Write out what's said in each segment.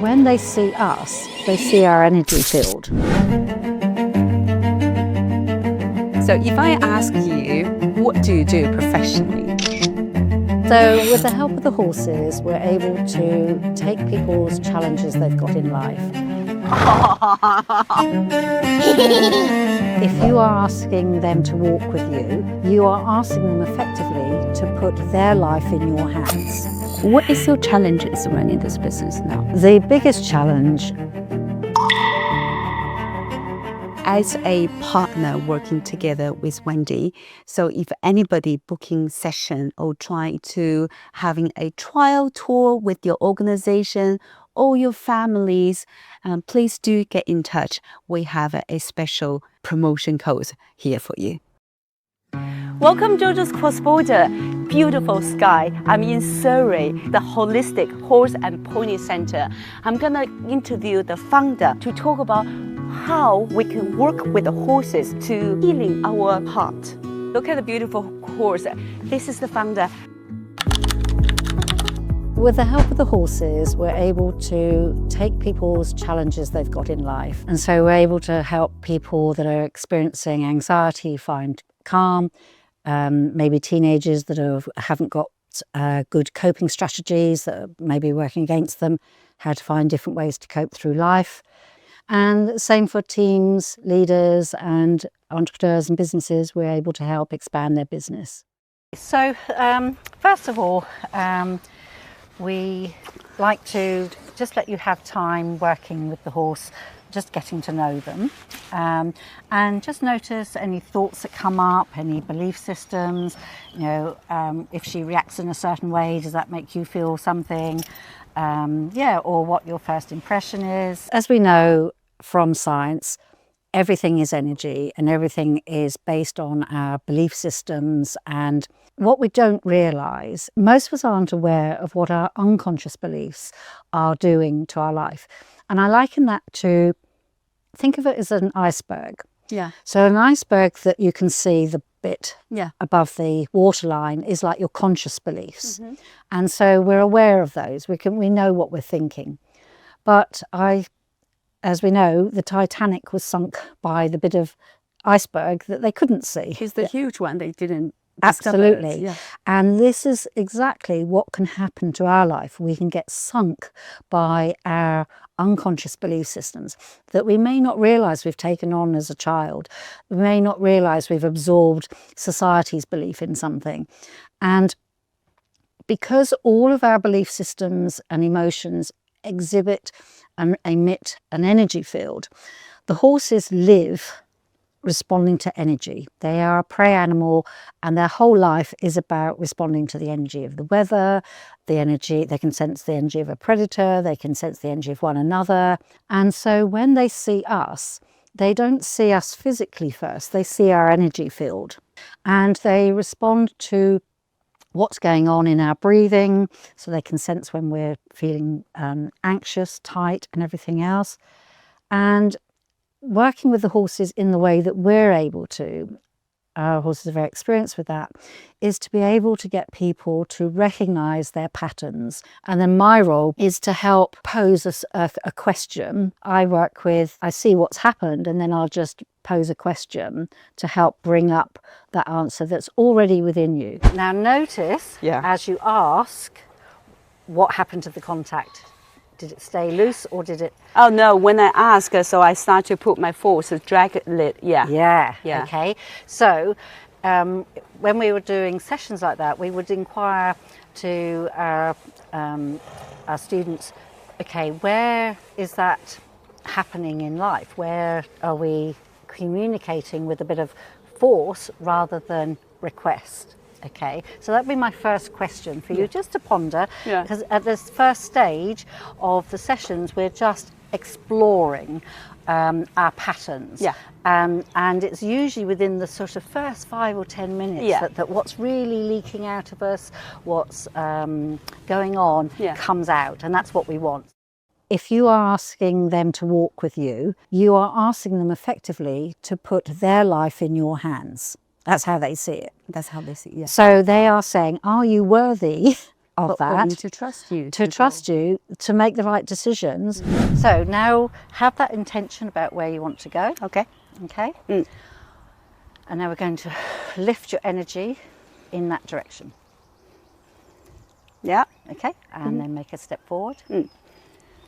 when they see us, they see our energy field. So if I ask you, what do you do professionally? So with the help of the horses, we're able to take people's challenges they've got in life. If you are asking them to walk with you, you are asking them effectively to put their life in your hands. What is your challenges running this business now? The biggest challenge, As a partner working together with Wendy, so if anybody booking session or trying to having a trial tour with your organization or your families, please do get in touch. We have a special promotion code here for you. Welcome Jojo's Cross Border. Beautiful sky. I'm in Surrey, the holistic horse and pony center. I'm gonna interview the founder to talk about how we can work with the horses to healing our heart. Look at the beautiful horse. This is the founder. with the help of the horses, we're able to take people's challenges they've got in life. And so we're able to help people that are experiencing anxiety find calm, maybe teenagers that haven't got good coping strategies that are maybe working against them, how to find different ways to cope through life. And same for teams, leaders and entrepreneurs and businesses, we're able to help expand their business. So first of all, we like to just let you have time working with the horse, just getting to know them, and just notice any thoughts that come up, any belief systems, you know, if she reacts in a certain way, does that make you feel something? Or what your first impression is. As we know from science, everything is energy and everything is based on our belief systems. And what we don't realise, most of us aren't aware of what our unconscious beliefs are doing to our life. And I liken that to, think of it as an iceberg. Yeah. So an iceberg that you can see the bit above the waterline is like your conscious beliefs. Mm-hmm. And so we're aware of those. We know what we're thinking. But as we know, the Titanic was sunk by the bit of iceberg that they couldn't see. It's the huge one they didn't. Absolutely. Yeah. And this is exactly what can happen to our life. We can get sunk by our unconscious belief systems that we may not realise we've taken on as a child. We may not realise we've absorbed society's belief in something. And because all of our belief systems and emotions exhibit and emit an energy field, the horses live responding to energy. They are a prey animal and their whole life is about responding to the energy of the weather, the energy, they can sense the energy of a predator, they can sense the energy of one another. And so when they see us, they don't see us physically first, they see our energy field. And they respond to what's going on in our breathing, so they can sense when we're feeling anxious, tight and everything else. And working with the horses in the way that we're able to, our horses are very experienced with that, is to be able to get people to recognise their patterns. And then my role is to help pose a question. I see what's happened and then I'll just pose a question to help bring up that answer that's already within you. Now notice, as you ask, what happened to the contact. Did it stay loose or did it? Oh no, when I ask, so I start to put my force, so drag it, Yeah, okay. So when we were doing sessions like that, we would inquire to our students, okay, where is that happening in life? Where are we communicating with a bit of force rather than request? Okay, so that'd be my first question for you, just to ponder, because at this first stage of the sessions, we're just exploring our patterns. And it's usually within the sort of first 5 or 10 minutes that what's really leaking out of us, what's going on, comes out, and that's what we want. If you are asking them to walk with you, you are asking them effectively to put their life in your hands. That's how they see it. That's how they see it, So they are saying, are you worthy of For them that. to trust you. To trust you, to make the right decisions. So now have that intention about where you want to go. Okay. Okay? And now we're going to lift your energy in that direction. Yeah. Okay? And then make a step forward.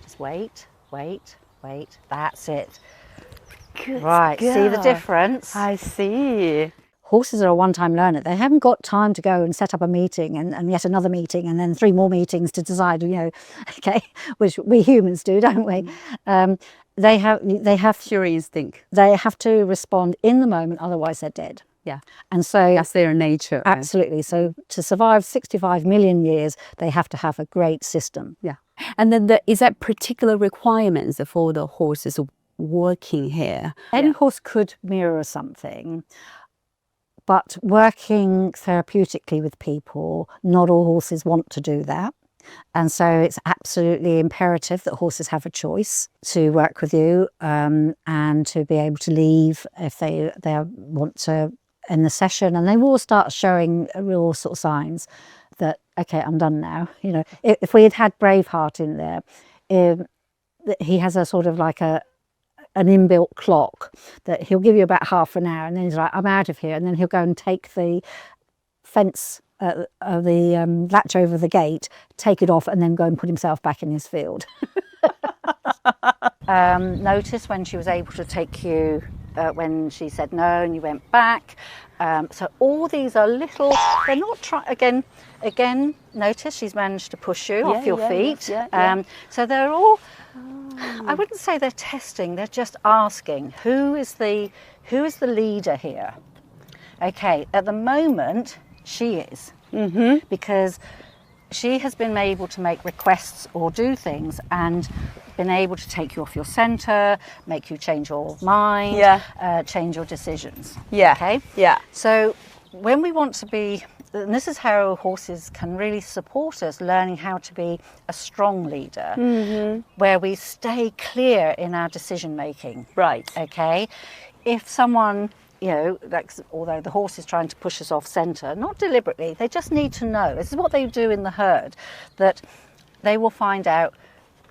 Just wait, wait, wait. That's it. Good Right, see the girl. difference? I see. Horses are a one-time learner. They haven't got time to go and set up a meeting and yet another meeting and then 3 more meetings to decide, okay, which we humans do, don't we? They have Pure instinct. They have to respond in the moment, otherwise they're dead. Yeah. And so That's their nature. absolutely. So to survive 65 million years, they have to have a great system. Yeah. And then is that particular requirements for the horses working here? Any horse could mirror something, but working therapeutically with people, not all horses want to do that. And so it's absolutely imperative that horses have a choice to work with you and to be able to leave if they want to end the session. And they will start showing real sort of signs that, okay, I'm done now. If we had Braveheart in there, he has a sort of like an inbuilt clock that he'll give you about half an hour and then he's like, I'm out of here. And then he'll go and take the fence, the latch over the gate, take it off and then go and put himself back in his field. Notice when she was able to take you, when she said no and you went back. So all these are little, they're not trying, again, notice she's managed to push you off your feet. So they're all, I wouldn't say they're testing, they're just asking, who is the leader here? Okay, at the moment, she is. Because she has been able to make requests or do things and been able to take you off your center, make you change your mind, change your decisions. Okay? So when we want to be, and this is how horses can really support us, learning how to be a strong leader, where we stay clear in our decision making. Right. Okay? If someone, although the horse is trying to push us off centre, not deliberately, they just need to know. This is what they do in the herd, that they will find out,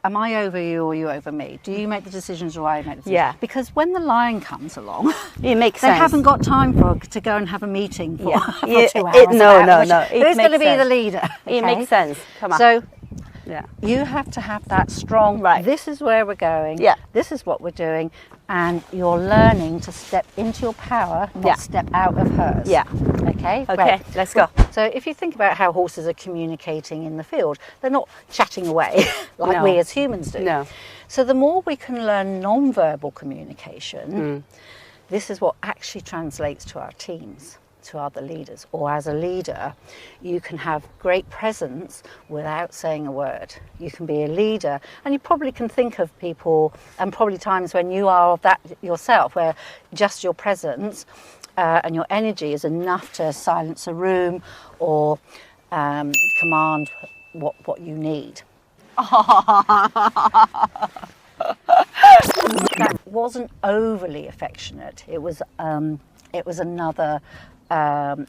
am I over you or you over me? Do you make the decisions or I make the decisions? Yeah. Because when the lion comes along, it makes they sense. haven't got time to go and have a meeting for, for 2 hours. No. Who's going to be the leader? Okay? It makes sense. Come on. So you have to have that strong, this is where we're going, this is what we're doing, and you're learning to step into your power, not step out of hers. Okay? Okay, let's go. So if you think about how horses are communicating in the field, they're not chatting away like we as humans do. No. So the more we can learn non-verbal communication, this is what actually translates to our teams, to other leaders. Or as a leader, you can have great presence without saying a word. You can be a leader, and you probably can think of people, and probably times when you are of that yourself, where just your presence and your energy is enough to silence a room or command what you need. That wasn't overly affectionate. It was another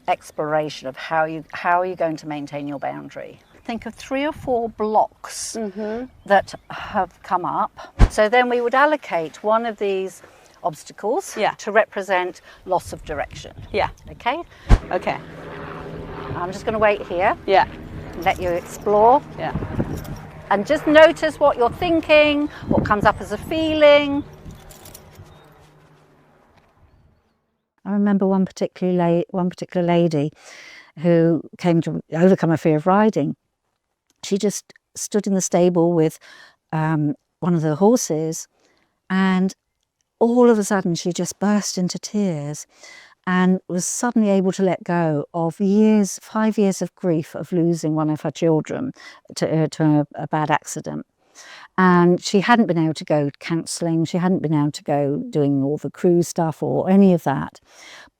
exploration of how are you going to maintain your boundary. Think of 3 or 4 blocks that have come up. So then we would allocate one of these obstacles to represent loss of direction. Okay? Okay. I'm just going to wait here. Let you explore. And just notice what you're thinking, what comes up as a feeling. I remember one particular lady who came to overcome a fear of riding. She just stood in the stable with one of the horses, and all of a sudden she just burst into tears and was suddenly able to let go of 5 years of grief of losing one of her children to a bad accident. And she hadn't been able to go counselling, she hadn't been able to go doing all the crew stuff or any of that.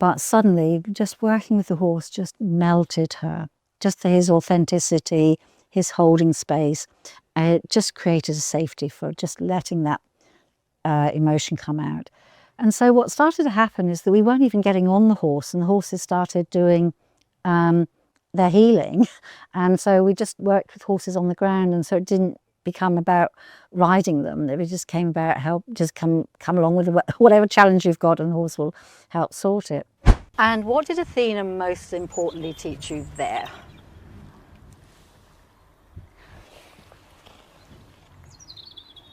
But suddenly, just working with the horse just melted her. Just his authenticity, his holding space, it just created a safety for just letting that emotion come out. And so what started to happen is that we weren't even getting on the horse, and the horses started doing their healing. And so we just worked with horses on the ground, and so it didn't become about riding them. It just came about come along with whatever challenge you've got, and the horse will help sort it. And what did Athena most importantly teach you there?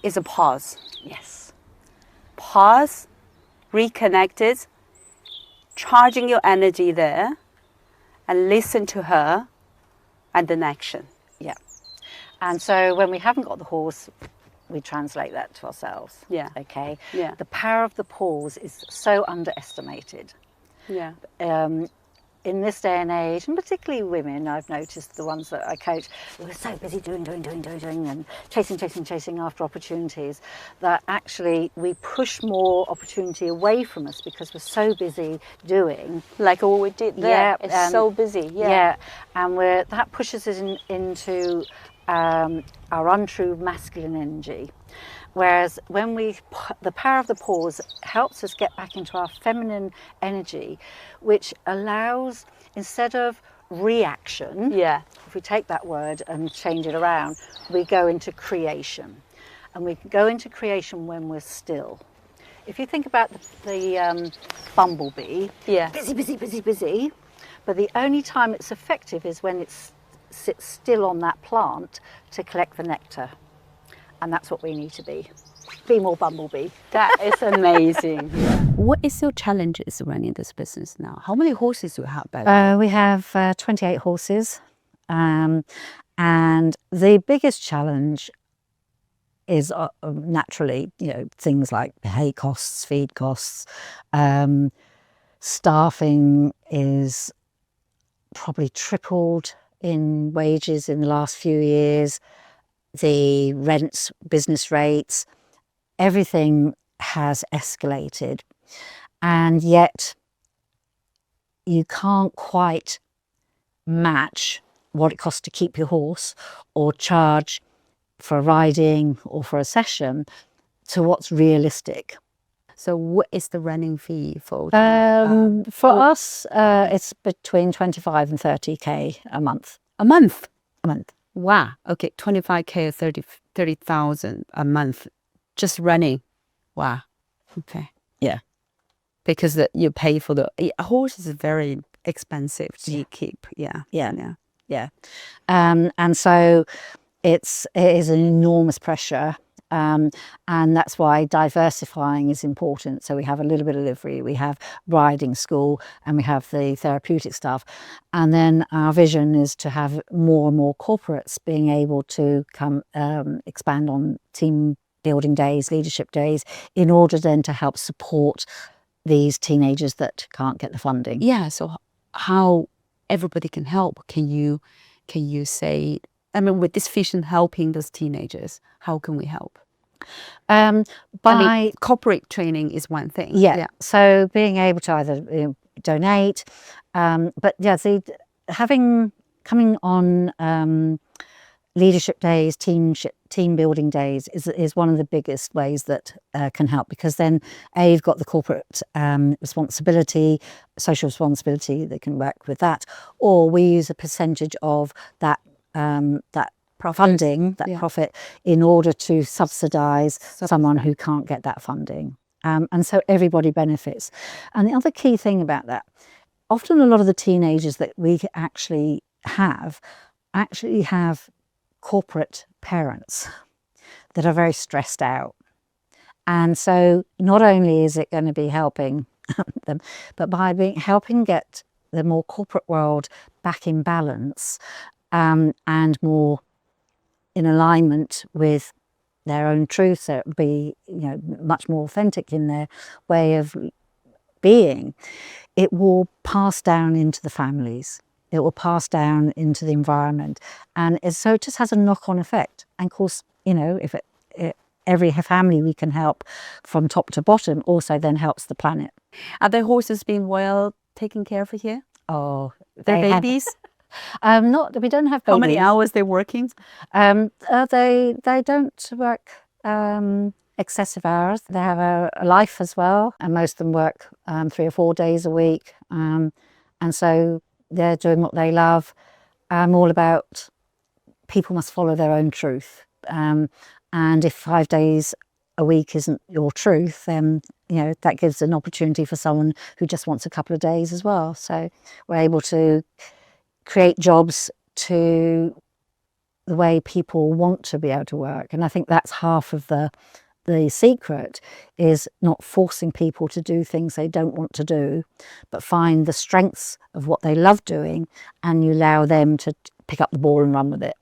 It's a pause. Yes. Pause, reconnected, charging your energy there, and listen to her, and then action. Yeah. And so when we haven't got the horse, we translate that to ourselves. Yeah. Okay. Yeah. The power of the pause is so underestimated. Yeah. In this day and age, and particularly women, I've noticed the ones that I coach, who are so busy doing, and chasing after opportunities, that actually we push more opportunity away from us because we're so busy doing. Like what we did there. Yeah, it's so busy. Yeah. Yeah, and that pushes us into our untrue masculine energy. Whereas when the power of the pause helps us get back into our feminine energy, which allows, instead of reaction, if we take that word and change it around, we go into creation. And we go into creation when we're still. If you think about the bumblebee, busy, but the only time it's effective is when it sits still on that plant to collect the nectar. And that's what we need to be. Be more bumblebee. That is amazing. What is your challenges running this business now? How many horses do you have? We have 28 horses. And the biggest challenge is naturally, things like hay costs, feed costs. Staffing is probably tripled in wages in the last few years. The rents, business rates, everything has escalated. And yet you can't quite match what it costs to keep your horse or charge for riding or for a session to what's realistic. So what is the running fee for? For us, it's between 25 and 30k a month. A month? A month. Wow. Okay, 25k or 30,000 a month, just running. Wow. Okay. Yeah. Because you pay for a horse is very expensive to keep. Yeah. And so it is an enormous pressure. And that's why diversifying is important. So we have a little bit of livery, we have riding school, and we have the therapeutic stuff. And then our vision is to have more and more corporates being able to come expand on team building days, leadership days, in order then to help support these teenagers that can't get the funding. Yeah. So how everybody can help? Can you say, with this vision helping those teenagers, how can we help? Corporate training is one thing. Yeah. So being able to either donate, but coming on leadership days, team building days is one of the biggest ways that can help, because then you've got the corporate responsibility, social responsibility. They can work with that, or we use a percentage of that funding, profit, in order to subsidise someone who can't get that funding. And so everybody benefits. And the other key thing about that, often a lot of the teenagers that we actually have corporate parents that are very stressed out. And so not only is it going to be helping them, but by helping get the more corporate world back in balance, and more in alignment with their own truth, so it would be much more authentic in their way of being, it will pass down into the families. It will pass down into the environment, and so it just has a knock-on effect. And of course, if every family we can help from top to bottom also then helps the planet. Are the horses being well taken care of here? Oh, they're babies. We don't have babies. How many hours they're working? They don't work excessive hours. They have a life as well, and most of them work 3 or 4 days a week. And so they're doing what they love. I'm all about people must follow their own truth. And if 5 days a week isn't your truth, then that gives an opportunity for someone who just wants a couple of days as well. So we're able to create jobs to the way people want to be able to work. And I think that's half of the secret, is not forcing people to do things they don't want to do, but find the strengths of what they love doing, and you allow them to pick up the ball and run with it.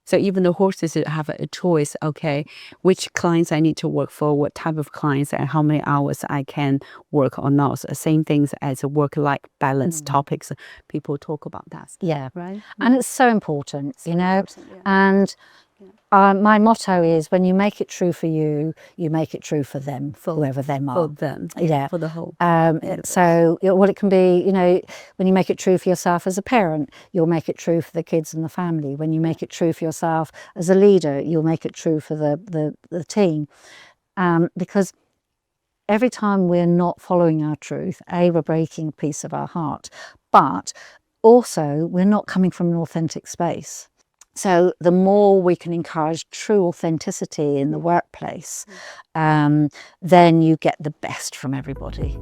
So even the horses have a choice, okay, which clients I need to work for, what type of clients, and how many hours I can work or not. So same things as a work-life balance topics. People talk about that. Yeah. Right? And it's so important, Yeah. And my motto is, when you make it true for you, you make it true for them, for whoever them are. For them. Yeah. For the whole. So what it can be, when you make it true for yourself as a parent, you'll make it true for the kids and the family. When you make it true for yourself as a leader, you'll make it true for the team. Because every time we're not following our truth, we're breaking a piece of our heart, but also we're not coming from an authentic space. So the more we can encourage true authenticity in the workplace, then you get the best from everybody.